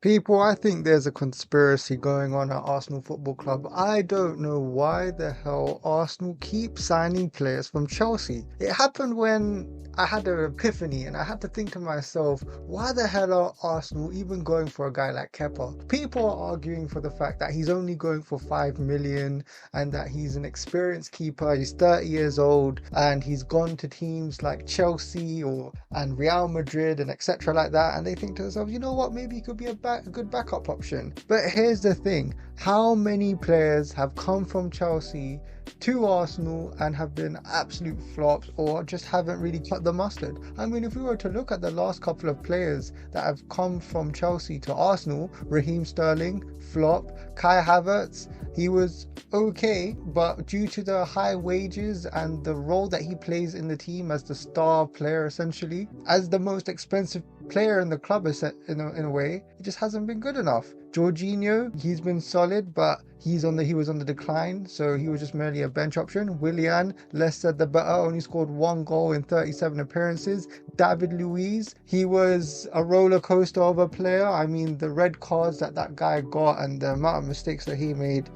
People, I think there's a conspiracy going on at Arsenal Football Club. I don't know why the hell Arsenal keep signing players from Chelsea. It happened when I had an epiphany and I had to think to myself, why the hell are Arsenal even going for a guy like Kepa? People are arguing for the fact that he's only going for 5 million and that he's an experienced keeper. He's 30 years old and he's gone to teams like Chelsea or and Real Madrid and etc. like that. And they think to themselves, you know what, maybe he could be a good backup option. But here's the thing, how many players have come from Chelsea to Arsenal and have been absolute flops or just haven't really cut the mustard? I mean, if we were to look at the last couple of players that have come from Chelsea to Arsenal, Raheem Sterling, flop. Kai Havertz, he was okay, but due to the high wages and the role that he plays in the team as the star player, essentially, as the most expensive player in the club in a way, it just hasn't been good enough. Jorginho, he's been solid, but he was on the decline, so he was just merely a bench option. Willian, less said the better, only scored 1 goal in 37 appearances. Luiz, he was a roller coaster of a player. I mean, the red cards that guy got and the amount of mistakes that he made,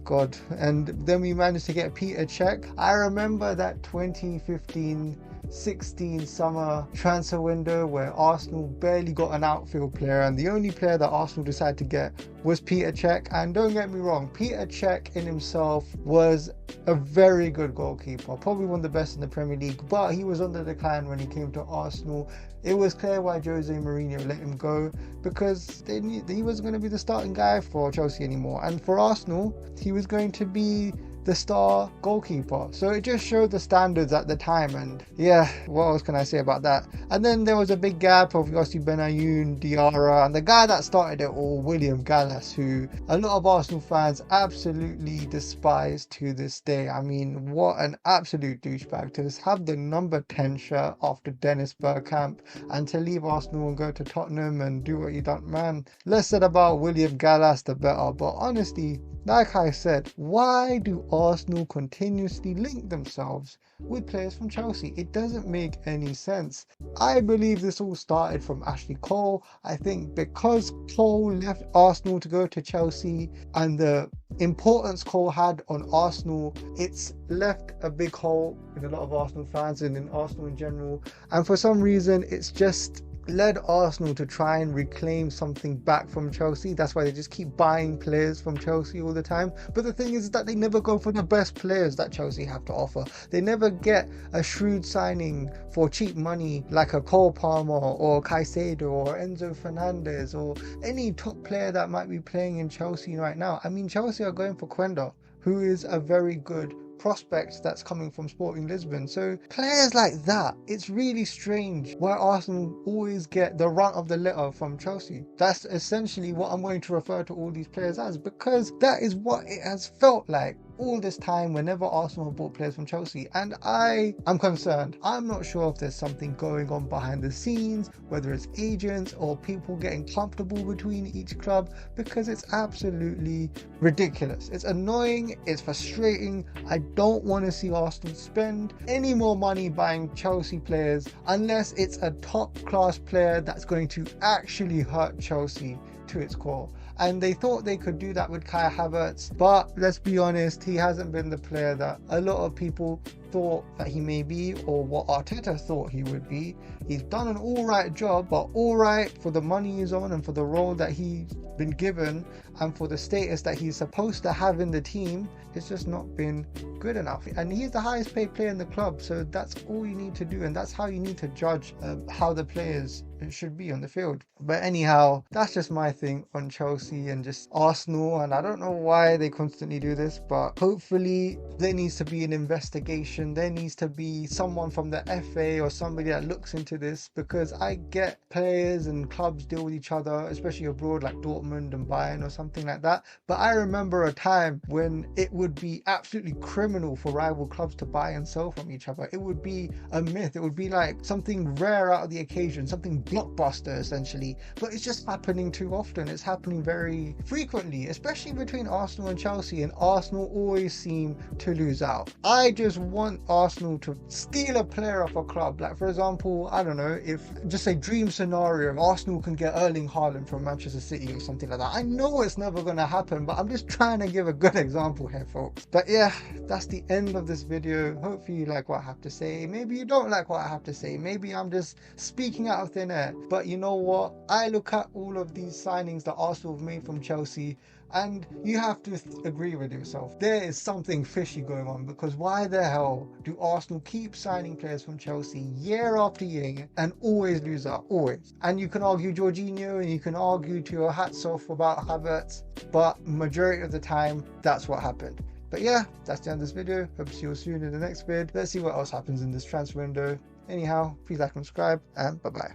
God. And then we managed to get Peter Cech. I remember that 2015-16 summer transfer window where Arsenal barely got an outfield player, and the only player that Arsenal decided to get was Peter Cech. And don't get me wrong, Peter Cech in himself was a very good goalkeeper, probably one of the best in the Premier League, but he was on the decline when he came to Arsenal. It was clear why Jose Mourinho let him go, because they knew that he wasn't going to be the starting guy for Chelsea anymore, and for Arsenal he was going to be the star goalkeeper. So it just showed the standards at the time, and yeah, what else can I say about that? And then there was a big gap of Yossi Benayoun, Diarra, and the guy that started it all, William Gallas, who a lot of Arsenal fans absolutely despise to this day. I mean, what an absolute douchebag to just have the number 10 shirt after Dennis Bergkamp and to leave Arsenal and go to Tottenham and do what you done. Man, less said about William Gallas the better. But honestly, like I said, why do Arsenal continuously link themselves with players from Chelsea? It doesn't make any sense. I believe this all started from Ashley Cole. I think because Cole left Arsenal to go to Chelsea and the importance Cole had on Arsenal, it's left a big hole in a lot of Arsenal fans and in Arsenal in general. And for some reason, it's just led Arsenal to try and reclaim something back from Chelsea. That's why they just keep buying players from Chelsea all the time. But the thing is that they never go for the best players that Chelsea have to offer. They never get a shrewd signing for cheap money like a Cole Palmer or Caicedo or Enzo Fernandez or any top player that might be playing in Chelsea right now. I mean, Chelsea are going for Quenda, who is a very good prospect that's coming from Sporting Lisbon. So players like that, it's really strange why Arsenal always get the runt of the litter from Chelsea. That's essentially what I'm going to refer to all these players as, because that is what it has felt like all this time whenever Arsenal have bought players from Chelsea. And I am concerned. I'm not sure if there's something going on behind the scenes, whether it's agents or people getting comfortable between each club, because it's absolutely ridiculous. It's annoying, it's frustrating. I don't want to see Arsenal spend any more money buying Chelsea players unless it's a top class player that's going to actually hurt Chelsea to its core. And they thought they could do that with Kai Havertz, but let's be honest, he hasn't been the player that a lot of people thought that he may be, or what Arteta thought he would be. He's done an alright job, but alright for the money he's on and for the role that he's been given and for the status that he's supposed to have in the team, it's just not been good enough. And he's the highest paid player in the club, so that's all you need to do, and that's how you need to judge how the players should be on the field. But anyhow, that's just my thing on Chelsea and just Arsenal, and I don't know why they constantly do this, but hopefully there needs to be an investigation. There needs to be someone from the FA or somebody that looks into this, because I get players and clubs deal with each other, especially abroad like Dortmund and Bayern or something like that, but I remember a time when it would be absolutely criminal for rival clubs to buy and sell from each other. It would be a myth. It would be like something rare out of the occasion, something blockbuster essentially, but it's just happening too often. It's happening very frequently, especially between Arsenal and Chelsea, and Arsenal always seem to lose out. I just want want Arsenal to steal a player off a club. Like, for example, I don't know, if just a dream scenario, if Arsenal can get Erling Haaland from Manchester City or something like that. I know it's never going to happen, but I'm just trying to give a good example here, folks. But yeah, that's the end of this video. Hopefully you like what I have to say. Maybe you don't like what I have to say. Maybe I'm just speaking out of thin air. But you know what? I look at all of these signings that Arsenal have made from Chelsea, and you have to agree with yourself. There is something fishy going on, because why the hell do Arsenal keep signing players from Chelsea year after year and always lose out? Always. And you can argue Jorginho and you can argue to your hats off about Havertz, but majority of the time, that's what happened. But yeah, that's the end of this video. Hope to see you soon in the next vid. Let's see what else happens in this transfer window. Anyhow, please like and subscribe, and bye-bye.